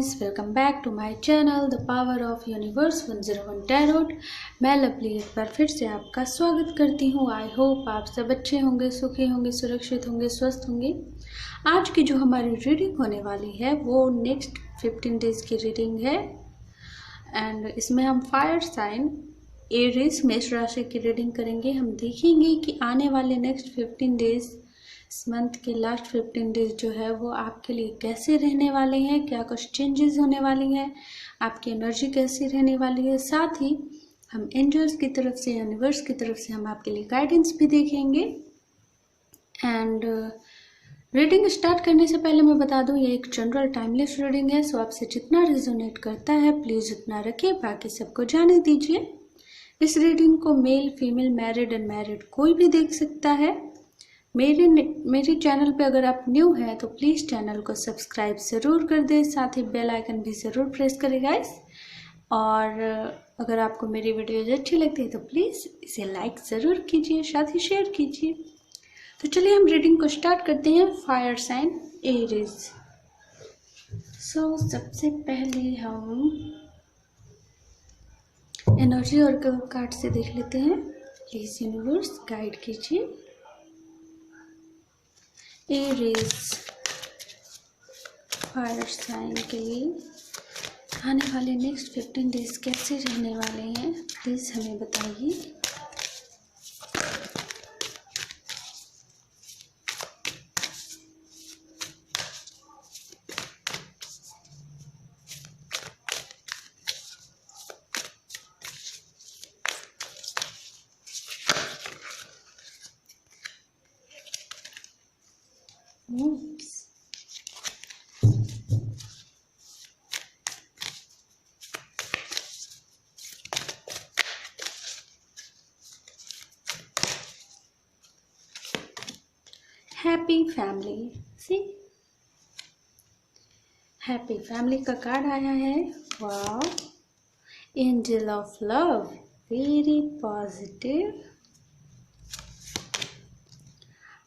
guys, welcome back to my channel The Power of Universe 101 Tarot। मैं lovely एक बार फिर से आपका स्वागत करती हूँ। आई होप आप सब अच्छे होंगे, सुखी होंगे, सुरक्षित होंगे, स्वस्थ होंगे। आज की जो हमारी रीडिंग होने वाली है वो नेक्स्ट 15 डेज की रीडिंग है एंड इसमें हम फायर साइन एरीज मेष राशि की रीडिंग करेंगे। हम देखेंगे कि आने वाले नेक्स्ट 15 डेज, इस मंथ के लास्ट 15 डेज जो है वो आपके लिए कैसे रहने वाले हैं, क्या कुछ चेंजेस होने वाली हैं, आपकी एनर्जी कैसी रहने वाली है। साथ ही हम एंजल्स की तरफ से, यूनिवर्स की तरफ से हम आपके लिए गाइडेंस भी देखेंगे। एंड रीडिंग स्टार्ट करने से पहले मैं बता दूं ये एक जनरल टाइमलेस रीडिंग है, सो आपसे जितना रिजोनेट करता है प्लीज़ उतना रखिए, बाकी सबको जाने दीजिए। इस रीडिंग को मेल, फीमेल, मैरिड, अनमैरिड कोई भी देख सकता है। मेरे चैनल पे अगर आप न्यू हैं तो प्लीज़ चैनल को सब्सक्राइब ज़रूर कर दें, साथ ही बेल आइकन भी ज़रूर प्रेस करें गाइस। और अगर आपको मेरी वीडियोज अच्छी लगती है तो प्लीज़ इसे लाइक ज़रूर कीजिए, साथ ही शेयर कीजिए। तो चलिए हम रीडिंग को स्टार्ट करते हैं। Fire sign Aries. सो सबसे पहले हम एनर्जी और कार्ड से देख लेते हैं। प्लीज़ यूनिवर्स गाइड कीजिए। एरीज फायर साइन के लिए आने वाले नेक्स्ट 15 डेज कैसे रहने वाले हैं, प्लीज़ हमें बताइए। Happy family, see happy family का कार्ड आया है। Wow, angel of love, very positive,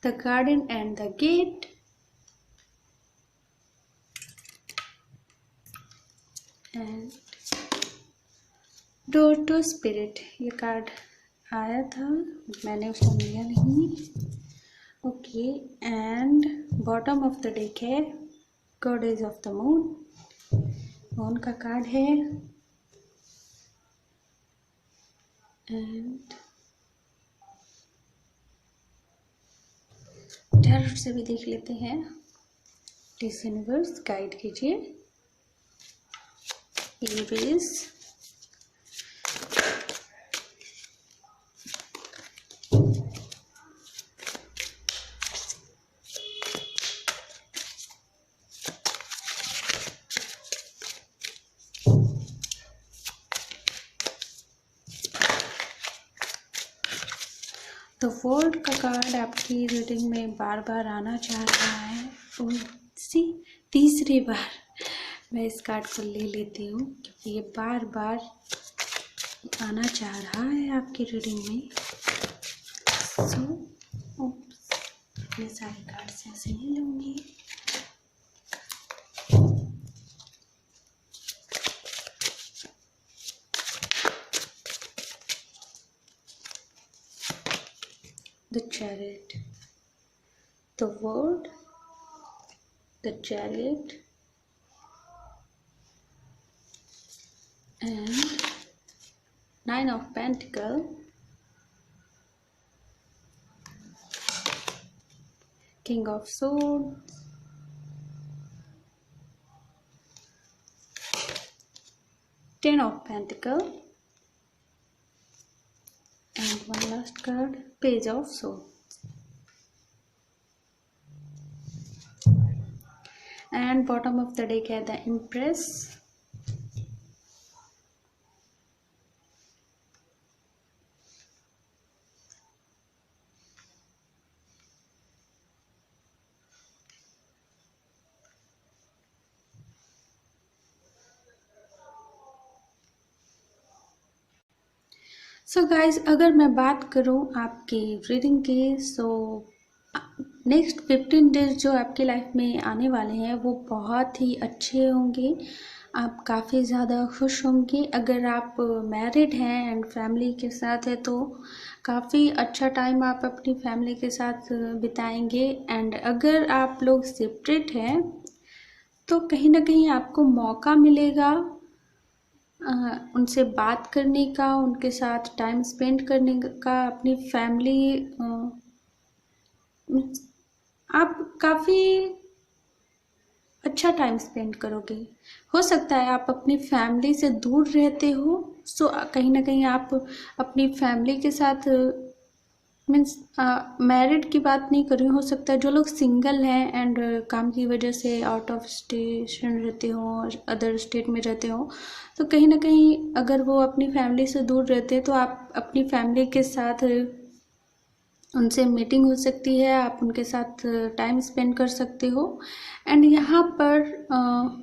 the garden and the gate, and door to spirit. ये कार्ड आया था, मैंने उसको लिया नहीं। Okay, and bottom of the deck है goddess of the moon, moon का कार्ड है। एंड टैरोट से भी देख लेते हैं। प्लीज यूनिवर्स गाइड कीजिए। एरीज, तो वर्ल्ड का कार्ड आपकी रीडिंग में बार बार आना चाह रहा है। तीसरी बार मैं इस कार्ड को ले लेती हूँ क्योंकि ये बार बार आना चाह रहा है आपकी रीडिंग में। मैं सारे कार्ड से ऐसे नहीं लूँगी। The Chariot, the World, the Chariot, and Nine of Pentacles, King of Swords, Ten of Pentacles, and one last card, Page of Swords. And bottom of the deck है the Empress, सो गाइज अगर मैं बात करूं आपकी reading की, so next 15 days जो आपकी life में आने वाले हैं वो बहुत ही अच्छे होंगे। आप काफ़ी ज़्यादा खुश होंगे। अगर आप मैरिड हैं एंड फैमिली के साथ है तो काफ़ी अच्छा टाइम आप अपनी फैमिली के साथ बिताएंगे। एंड अगर आप लोग सेपरेट हैं तो कहीं ना कहीं आपको मौका मिलेगा उनसे बात करने का, उनके साथ टाइम स्पेंड करने का, अपनी फैमिली आप काफ़ी अच्छा टाइम स्पेंड करोगे। हो सकता है आप अपनी फैमिली से दूर रहते हो, सो कहीं ना कहीं आप अपनी फैमिली के साथ मीन्स मैरिड की बात नहीं कर रही हूँ, हो सकता है जो लोग सिंगल हैं एंड काम की वजह से आउट ऑफ स्टेशन रहते हो और अदर स्टेट में रहते हो, तो कहीं ना कहीं अगर वो अपनी फैमिली से दूर रहते हैं तो आप अपनी फैमिली के साथ उनसे मीटिंग हो सकती है, आप उनके साथ टाइम स्पेंड कर सकते हो। एंड यहाँ पर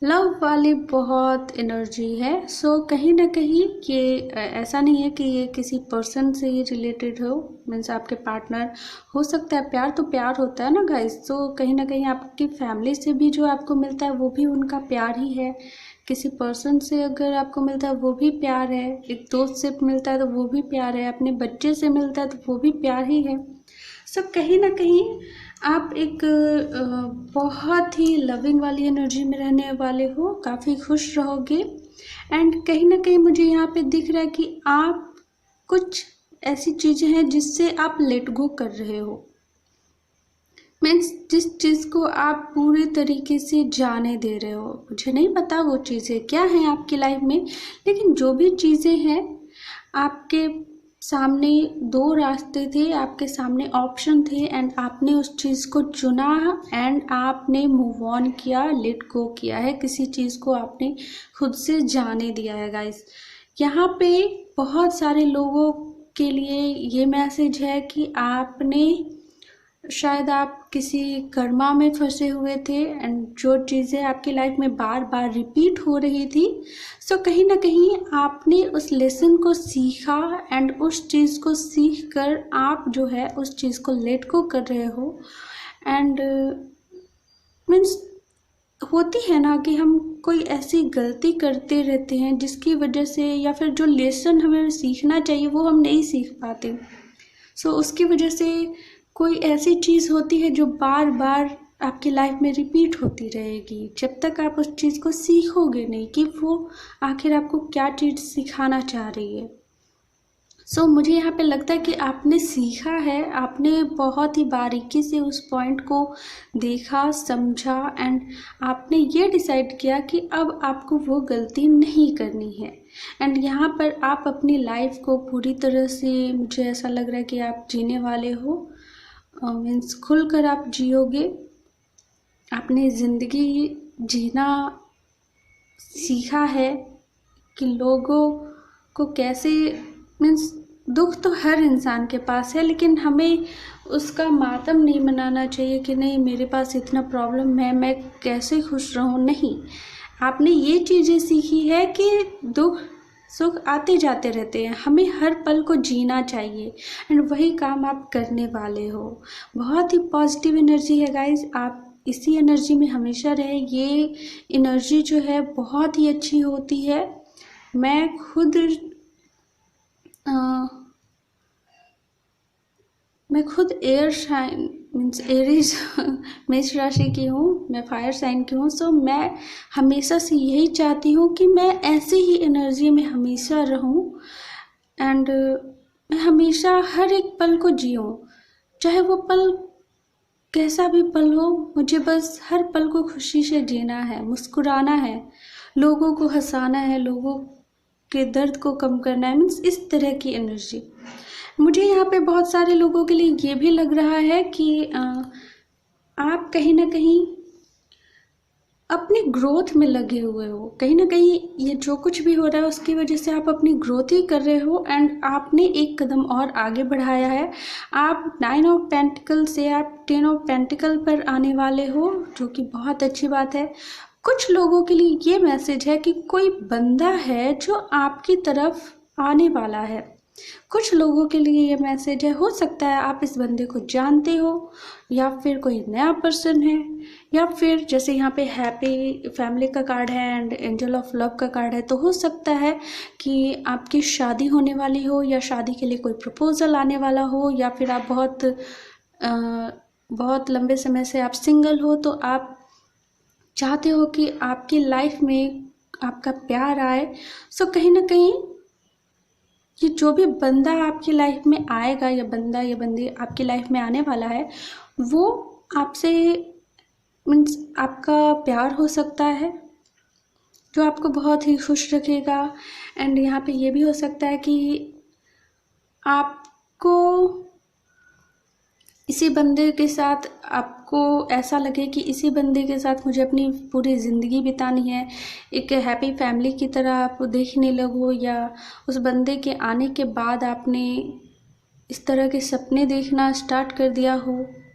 लव वाली बहुत एनर्जी है। सो कहीं ना कहीं ये ऐसा नहीं है कि ये किसी पर्सन से ही रिलेटेड हो, मीन्स आपके पार्टनर हो सकता है। प्यार तो प्यार होता है ना गाइस, तो कहीं ना कहीं आपकी फैमिली से भी जो आपको मिलता है वो भी उनका प्यार ही है। किसी पर्सन से अगर आपको मिलता है वो भी प्यार है, एक दोस्त से मिलता है तो वो भी प्यार है, अपने बच्चे से मिलता है तो वो भी प्यार ही है। सब कहीं ना कहीं आप एक बहुत ही लविंग वाली एनर्जी में रहने वाले हो, काफ़ी खुश रहोगे। एंड कहीं ना कहीं मुझे यहाँ पे दिख रहा है कि आप कुछ ऐसी चीज़ें हैं जिससे आप लेट गो कर रहे हो, मीन्स जिस चीज़ को आप पूरी तरीके से जाने दे रहे हो। मुझे नहीं पता वो चीज़ें क्या हैं आपकी लाइफ में, लेकिन जो भी चीज़ें हैं आपके सामने दो रास्ते थे, आपके सामने ऑप्शन थे एंड आपने उस चीज़ को चुना एंड आपने मूव ऑन किया, लेट गो किया है। किसी चीज़ को आपने खुद से जाने दिया है गाइस। यहाँ पे बहुत सारे लोगों के लिए ये मैसेज है कि आपने शायद आप किसी कर्मा में फंसे हुए थे एंड जो चीज़ें आपकी लाइफ में बार बार रिपीट हो रही थी, सो कहीं ना कहीं आपने उस लेसन को सीखा एंड उस चीज़ को सीख कर आप जो है उस चीज़ को लेट गो कर रहे हो। एंड मीन्स होती है ना कि हम कोई ऐसी गलती करते रहते हैं जिसकी वजह से या फिर जो लेसन हमें सीखना चाहिए वो हम नहीं सीख पाते। सो उसकी वजह से कोई ऐसी चीज़ होती है जो बार बार आपकी लाइफ में रिपीट होती रहेगी जब तक आप उस चीज़ को सीखोगे नहीं कि वो आखिर आपको क्या चीज़ सिखाना चाह रही है। सो मुझे यहाँ पे लगता है कि आपने सीखा है, आपने बहुत ही बारीकी से उस पॉइंट को देखा, समझा एंड आपने ये डिसाइड किया कि अब आपको वो गलती नहीं करनी है। एंड यहाँ पर आप अपनी लाइफ को पूरी तरह से, मुझे ऐसा लग रहा है कि आप जीने वाले हो, मीन्स खुलकर आप जियोगे। आपने ज़िंदगी जीना सीखा है कि लोगों को कैसे, मीन्स दुख तो हर इंसान के पास है लेकिन हमें उसका मातम नहीं मनाना चाहिए कि नहीं मेरे पास इतना प्रॉब्लम है मैं कैसे खुश रहूं। नहीं, आपने ये चीज़ें सीखी है कि दुख सुख आते जाते रहते हैं, हमें हर पल को जीना चाहिए एंड वही काम आप करने वाले हो। बहुत ही पॉजिटिव एनर्जी है गाइस, आप इसी एनर्जी में हमेशा रहे। ये एनर्जी जो है बहुत ही अच्छी होती है। मैं खुद एयर साइन मीन्स एरीज मेष राशि की हूँ, मैं फायर साइन की हूँ। सो मैं हमेशा से यही चाहती हूँ कि मैं ऐसे ही एनर्जी में हमेशा रहूँ एंड मैं हमेशा हर एक पल को जीऊँ, चाहे वो पल कैसा भी पल हो। मुझे बस हर पल को खुशी से जीना है, मुस्कुराना है, लोगों को हंसाना है, लोगों के दर्द को कम करना है, मीन्स इस तरह की एनर्जी। मुझे यहाँ पे बहुत सारे लोगों के लिए ये भी लग रहा है कि आप कहीं ना कहीं अपनी ग्रोथ में लगे हुए हो। कहीं ना कहीं ये जो कुछ भी हो रहा है उसकी वजह से आप अपनी ग्रोथ ही कर रहे हो एंड आपने एक कदम और आगे बढ़ाया है। आप 9 ऑफ पेंटिकल से आप 10 ऑफ पेंटिकल पर आने वाले हो, जो कि बहुत अच्छी बात है। कुछ लोगों के लिए ये मैसेज है कि कोई बंदा है जो आपकी तरफ आने वाला है, कुछ लोगों के लिए ये मैसेज है, हो सकता है आप इस बंदे को जानते हो या फिर कोई नया पर्सन है, या फिर जैसे यहाँ पे हैप्पी फैमिली का कार्ड है एंड एंजल ऑफ लव का कार्ड है, तो हो सकता है कि आपकी शादी होने वाली हो या शादी के लिए कोई प्रपोजल आने वाला हो, या फिर आप बहुत लंबे समय से आप सिंगल हो, तो आप चाहते हो कि आपकी लाइफ में आपका प्यार आए। सो कहीं ना कहीं ये जो भी बंदा आपकी लाइफ में आएगा या बंदा या बंदी आपकी लाइफ में आने वाला है, वो आपसे मीन्स आपका प्यार हो सकता है जो आपको बहुत ही खुश रखेगा। एंड यहाँ पे ये भी हो सकता है कि आपको इसी बंदे के साथ आपको ऐसा लगे कि इसी बंदे के साथ मुझे अपनी पूरी ज़िंदगी बितानी है, एक हैप्पी फैमिली की तरह आप देखने लगो, या उस बंदे के आने के बाद आपने इस तरह के सपने देखना स्टार्ट कर दिया हो।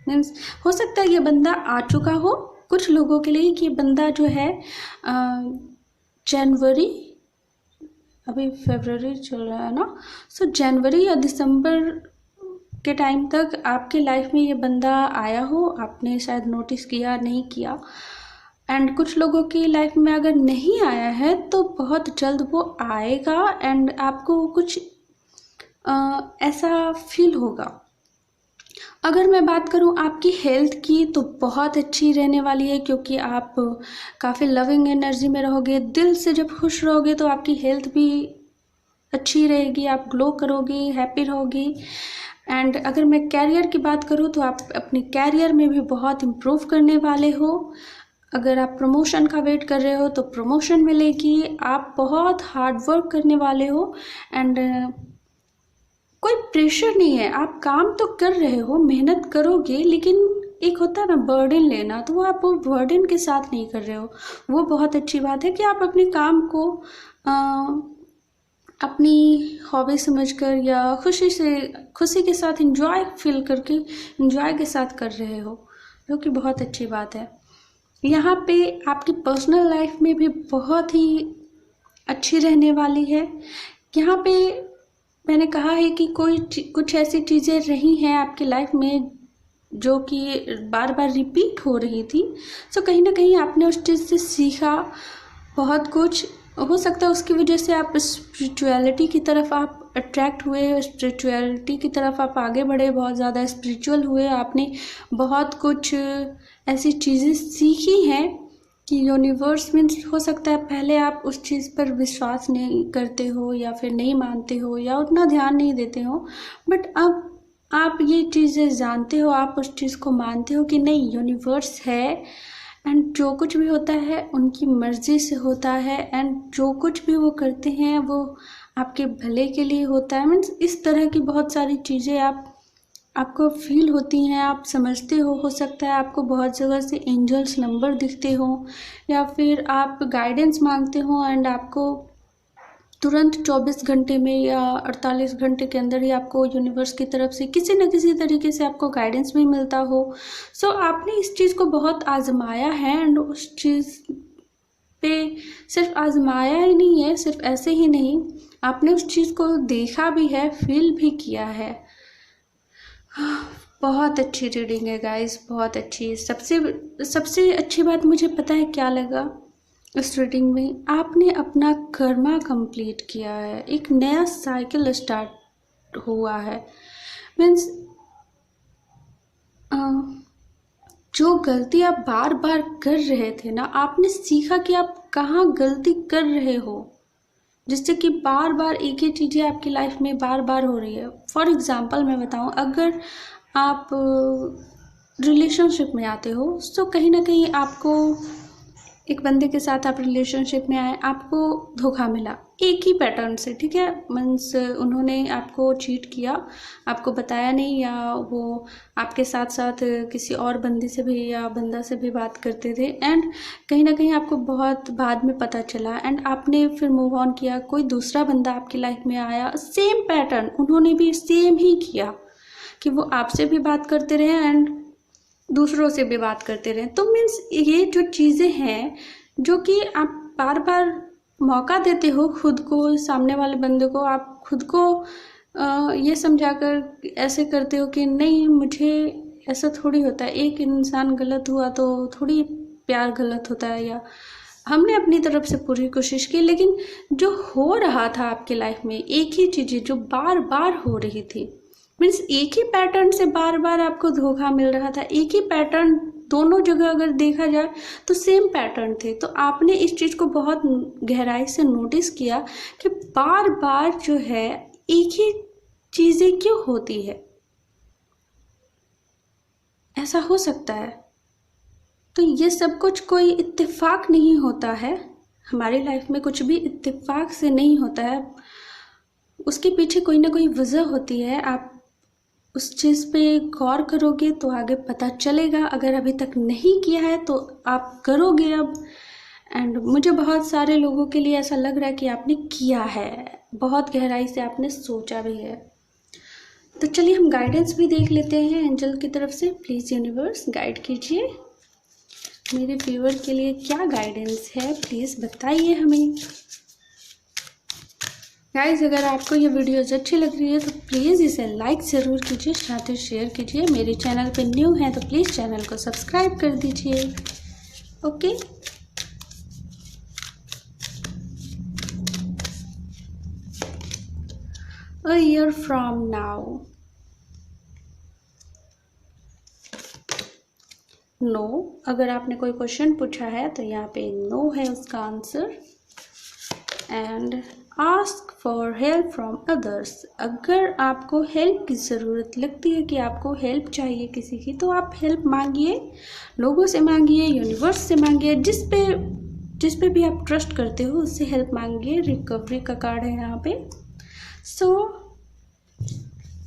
मीन्स हो सकता है ये बंदा आ चुका हो कुछ लोगों के लिए, कि बंदा जो है जनवरी, अभी फरवरी चल रहा है ना, सो जनवरी या दिसंबर के टाइम तक आपके लाइफ में ये बंदा आया हो, आपने शायद नोटिस किया नहीं किया। एंड कुछ लोगों की लाइफ में अगर नहीं आया है तो बहुत जल्द वो आएगा एंड आपको कुछ ऐसा फील होगा। अगर मैं बात करूं आपकी हेल्थ की, तो बहुत अच्छी रहने वाली है, क्योंकि आप काफ़ी लविंग एनर्जी में रहोगे, दिल से जब खुश रहोगे तो आपकी हेल्थ भी अच्छी रहेगी, आप ग्लो करोगे, हैप्पी रहोगी। एंड अगर मैं कैरियर की बात करूं तो आप अपने कैरियर में भी बहुत इम्प्रूव करने वाले हो। अगर आप प्रमोशन का वेट कर रहे हो तो प्रमोशन मिलेगी, आप बहुत हार्ड वर्क करने वाले हो एंड कोई प्रेशर नहीं है, आप काम तो कर रहे हो, मेहनत करोगे, लेकिन एक होता है ना बर्डन लेना, तो वो आप वो बर्डन के साथ नहीं कर रहे हो। वो बहुत अच्छी बात है कि आप अपने काम को अपनी हॉबी समझकर या खुशी के साथ इंजॉय फील करके इंजॉय के साथ कर रहे हो, जो कि बहुत अच्छी बात है। यहाँ पे आपकी पर्सनल लाइफ में भी बहुत ही अच्छी रहने वाली है। यहाँ पे मैंने कहा है कि कुछ ऐसी चीज़ें रही हैं आपकी लाइफ में जो कि बार बार रिपीट हो रही थी, सो कहीं ना कहीं आपने उस चीज़ से सीखा बहुत कुछ। हो सकता है उसकी वजह से आप स्पिरिचुअलिटी की तरफ आप अट्रैक्ट हुए, स्पिरिचुअलिटी की तरफ आप आगे बढ़े, बहुत ज़्यादा स्पिरिचुअल हुए, आपने बहुत कुछ ऐसी चीज़ें सीखी हैं कि यूनिवर्स मीन्स हो सकता है पहले आप उस चीज़ पर विश्वास नहीं करते हो या फिर नहीं मानते हो या उतना ध्यान नहीं देते हो, बट अब आप ये चीज़ें जानते हो, आप उस चीज़ को मानते हो कि नहीं यूनिवर्स है एंड जो कुछ भी होता है उनकी मर्ज़ी से होता है एंड जो कुछ भी वो करते हैं वो आपके भले के लिए होता है। मीन्स इस तरह की बहुत सारी चीज़ें आपको फील होती हैं, आप समझते हो सकता है आपको बहुत जगह से एंजल्स नंबर दिखते हो या फिर आप गाइडेंस मांगते हो एंड आपको तुरंत 24 घंटे में या 48 घंटे के अंदर ही आपको यूनिवर्स की तरफ से किसी न किसी तरीके से आपको गाइडेंस भी मिलता हो। सो आपने इस चीज़ को बहुत आजमाया है एंड उस चीज़ पे सिर्फ आजमाया ही नहीं है, सिर्फ ऐसे ही नहीं, आपने उस चीज़ को देखा भी है, फील भी किया है। बहुत अच्छी रीडिंग है गाइस, बहुत अच्छी। सबसे अच्छी बात मुझे पता है क्या लगा इस रीडिंग में, आपने अपना कर्मा कंप्लीट किया है, एक नया साइकिल स्टार्ट हुआ है। मीन्स जो गलती आप बार बार कर रहे थे ना, आपने सीखा कि आप कहाँ गलती कर रहे हो, जिससे कि बार बार एक ही चीज़ें आपकी लाइफ में बार बार हो रही है। फॉर एग्ज़ाम्पल मैं बताऊँ, अगर आप रिलेशनशिप में आते हो तो कहीं ना कहीं आपको एक बंदे के साथ आप रिलेशनशिप में आए, आपको धोखा मिला एक ही पैटर्न से, ठीक है, मीन्स उन्होंने आपको चीट किया, आपको बताया नहीं, या वो आपके साथ साथ किसी और बंदी से भी या बंदा से भी बात करते थे एंड कहीं ना कहीं आपको बहुत बाद में पता चला एंड आपने फिर मूव ऑन किया, कोई दूसरा बंदा आपकी लाइफ में आया, सेम पैटर्न उन्होंने भी सेम ही किया कि वो आपसे भी बात करते रहे एंड दूसरों से भी बात करते रहे। तो मीन्स ये जो चीज़ें हैं जो कि आप बार बार मौका देते हो खुद को, सामने वाले बंदे को, आप खुद को ये समझाकर ऐसे करते हो कि नहीं, मुझे ऐसा थोड़ी होता है, एक इंसान गलत हुआ तो थोड़ी प्यार गलत होता है, या हमने अपनी तरफ से पूरी कोशिश की, लेकिन जो हो रहा था आपके लाइफ में एक ही चीज़ें जो बार बार हो रही थी, मीन्स एक ही पैटर्न से बार बार आपको धोखा मिल रहा था, एक ही पैटर्न दोनों जगह अगर देखा जाए तो सेम पैटर्न थे। तो आपने इस चीज़ को बहुत गहराई से नोटिस किया कि बार बार जो है एक ही चीज़ें क्यों होती है, ऐसा हो सकता है। तो ये सब कुछ कोई इत्तेफाक नहीं होता है, हमारी लाइफ में कुछ भी इत्तेफाक से नहीं होता है, उसके पीछे कोई ना कोई वजह होती है। आप उस चीज़ पे गौर करोगे तो आगे पता चलेगा, अगर अभी तक नहीं किया है तो आप करोगे अब। एंड मुझे बहुत सारे लोगों के लिए ऐसा लग रहा है कि आपने किया है, बहुत गहराई से आपने सोचा भी है। तो चलिए हम गाइडेंस भी देख लेते हैं एंजल की तरफ से। प्लीज़ यूनिवर्स गाइड कीजिए, मेरे व्यूअर के लिए क्या गाइडेंस है प्लीज़ बताइए हमें। गाइस, अगर आपको ये वीडियोज़ अच्छी लग रही है तो प्लीज़ इसे लाइक ज़रूर कीजिए, साथ ही शेयर कीजिए। मेरे चैनल पे न्यू है तो प्लीज़ चैनल को सब्सक्राइब कर दीजिए। Okay, a year from now, no. अगर आपने कोई क्वेश्चन पूछा है तो यहाँ पे नो है उसका answer. And ask for help from others, अगर आपको हेल्प की ज़रूरत लगती है कि आपको हेल्प चाहिए किसी की, तो आप हेल्प मांगिए, लोगों से मांगिए, यूनिवर्स से मांगिए, जिस पे भी आप ट्रस्ट करते हो उससे हेल्प मांगिए। रिकवरी का कार्ड है यहाँ पे। So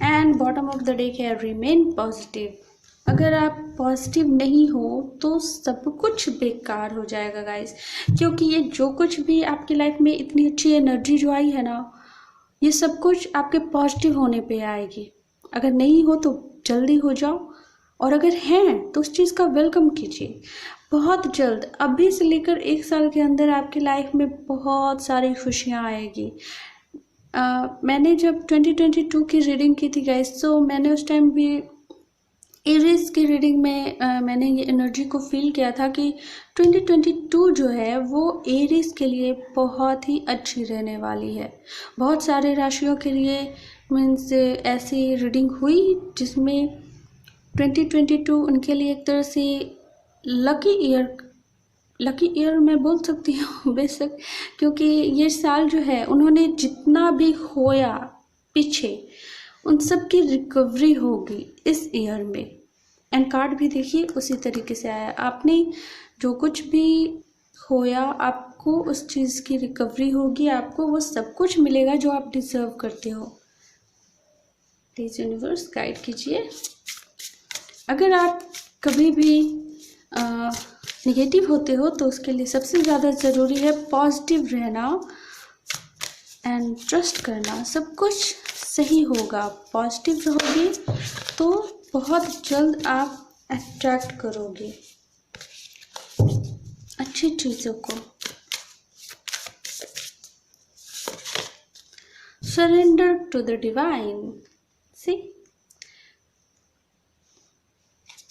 and bottom of the day है रिमेन पॉजिटिव। अगर आप पॉजिटिव नहीं हो तो सब कुछ बेकार हो जाएगा गाइस, क्योंकि ये जो कुछ भी आपकी लाइफ में इतनी अच्छी एनर्जी जो आई है ना, ये सब कुछ आपके पॉजिटिव होने पे आएगी। अगर नहीं हो तो जल्दी हो जाओ, और अगर हैं तो उस चीज़ का वेलकम कीजिए। बहुत जल्द, अभी से लेकर 1 साल के अंदर आपकी लाइफ में बहुत सारी खुशियाँ आएगी। मैंने जब 2022 की रीडिंग की थी गाइस, तो मैंने उस टाइम भी एरीज की रीडिंग में मैंने ये एनर्जी को फील किया था कि 2022 जो है वो एरीज के लिए बहुत ही अच्छी रहने वाली है। बहुत सारे राशियों के लिए मीन्स ऐसी रीडिंग हुई जिसमें 2022 उनके लिए एक तरह से लकी ईयर मैं बोल सकती हूँ बेशक, क्योंकि ये साल जो है उन्होंने जितना भी खोया पीछे उन सब की रिकवरी होगी इस ईयर में। एंड कार्ड भी देखिए उसी तरीके से आया, आपने जो कुछ भी खोया आपको उस चीज़ की रिकवरी होगी, आपको वो सब कुछ मिलेगा जो आप डिजर्व करते हो। प्लीज़ यूनिवर्स गाइड कीजिए। अगर आप कभी भी नेगेटिव होते हो तो उसके लिए सबसे ज़्यादा ज़रूरी है पॉजिटिव रहना एंड ट्रस्ट करना, सब कुछ सही होगा। पॉजिटिव रहोगे तो बहुत जल्द आप अट्रैक्ट करोगे अच्छी चीज़ों को। Surrender to the divine, see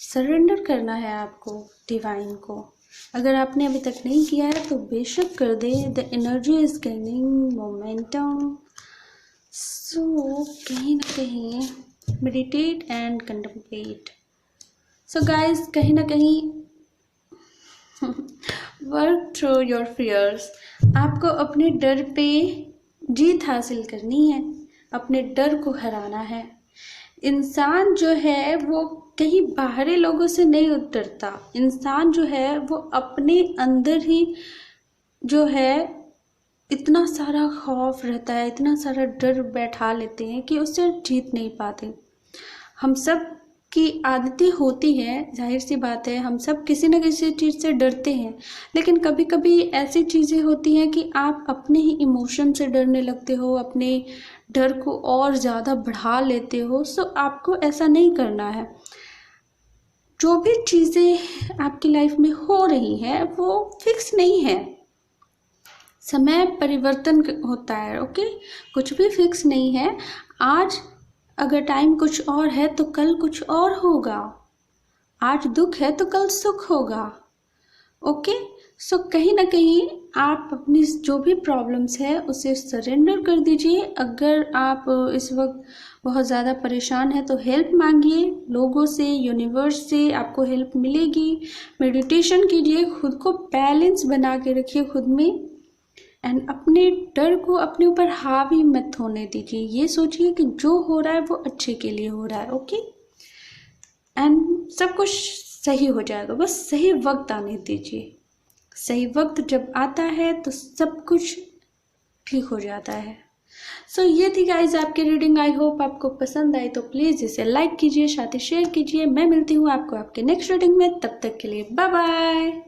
surrender करना है आपको डिवाइन को। अगर आपने अभी तक नहीं किया है तो बेशक कर दे। The energy is gaining momentum. So कहीं ना कहीं meditate and contemplate. So guys, कहीं ना कहीं वर्क थ्रू योर फियर्स। आपको अपने डर पे जीत हासिल करनी है, अपने डर को हराना है। इंसान जो है वो कहीं बाहरी लोगों से नहीं उतरता, इंसान जो है वो अपने अंदर ही जो है इतना सारा खौफ रहता है, इतना सारा डर बैठा लेते हैं कि उससे जीत नहीं पाते। हम सब की आदतें होती हैं, जाहिर सी बात है, हम सब किसी न किसी चीज़ से डरते हैं, लेकिन कभी कभी ऐसी चीज़ें होती हैं कि आप अपने ही इमोशन से डरने लगते हो, अपने डर को और ज़्यादा बढ़ा लेते हो। सो आपको ऐसा नहीं करना है। जो भी चीज़ें आपकी लाइफ में हो रही हैं वो फिक्स नहीं है, समय परिवर्तन होता है। ओके, कुछ भी फिक्स नहीं है। आज अगर टाइम कुछ और है तो कल कुछ और होगा। आज दुख है तो कल सुख होगा। ओके, सो कहीं ना कहीं आप अपनी जो भी प्रॉब्लम्स है उसे सरेंडर कर दीजिए। अगर आप इस वक्त बहुत ज़्यादा परेशान है तो हेल्प मांगिए लोगों से, यूनिवर्स से आपको हेल्प मिलेगी। मेडिटेशन कीजिए, खुद को बैलेंस बना के रखिए खुद में, एंड अपने डर को अपने ऊपर हावी मत होने दीजिए। ये सोचिए कि जो हो रहा है वो अच्छे के लिए हो रहा है। ओके, एंड सब कुछ सही हो जाएगा, बस सही वक्त आने दीजिए। सही वक्त जब आता है तो सब कुछ ठीक हो जाता है। सो ये थी गाइज आपकी रीडिंग। आई होप आपको पसंद आई, तो प्लीज़ इसे लाइक कीजिए, साथ ही शेयर कीजिए। मैं मिलती हूँ आपको आपके नेक्स्ट रीडिंग में, तब तक के लिए बाय बाय।